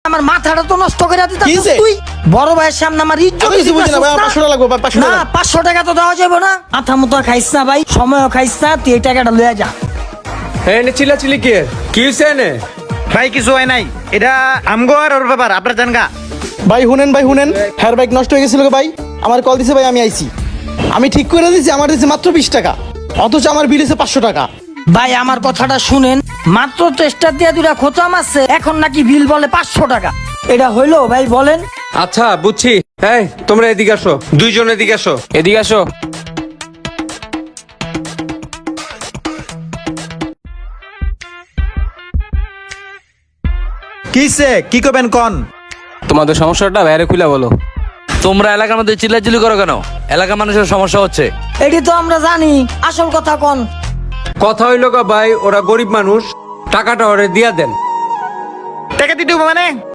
আমার মাথাটা তো নষ্ট করে দিতাছিস কিসে? তুই বড় ভাইয়ের সামনে আমার ইজ্জত আমি কিছু বুঝি না ভাই, 500 টাকা লাগবে ভাই, 500 না টাকা। 500 টাকা তো দেওয়া যাবে না। মাথা মতো খাইছ না ভাই, সময়ও খাইছ না, তুই এই টাকাটা লয়ে যা। এনে চিল্লাচিল্লি কি হইছে এনে? ভাই কিছু হয় নাই, এটা আমগো আর ওর ব্যাপার, আপনার জানগা। ভাই শুনেন হেয়ার বাইক নষ্ট হয়ে গেছিল ভাই, আমার কল দিছে ভাই, আমি আইছি, আমি ঠিক করে দিছি, আমার দিছে মাত্র 20 টাকা, অথচ আমার বিল হচ্ছে 500 টাকা। ভাই আমার কথাটা শুনেন, মাত্র চেষ্টা দিয়ে দুটা খোঁচা মারছে, এখন নাকি বিল বলে 500 টাকা। এটা হইলো ভাই বলেন? আচ্ছা বুঝছি। এই তোমরা এদিকে আসো, দুইজন এদিকে আসো। এদিকে আসো। কিসে কি করবেন কোন? তোমাদের সমস্যাটা বাইরে খুলে বলো। তোমরা এলাকার মধ্যে চিল্লাচিল্লি করো কেন? এলাকার মানুষের সমস্যা হচ্ছে। এটি তো আমরা জানি, আসল কথা কোন? কথা হইলো গো ভাই, ওরা গরিব মানুষ, টাকাটা ওরে দিয়া দেন। টাকা দিতে হবে মানে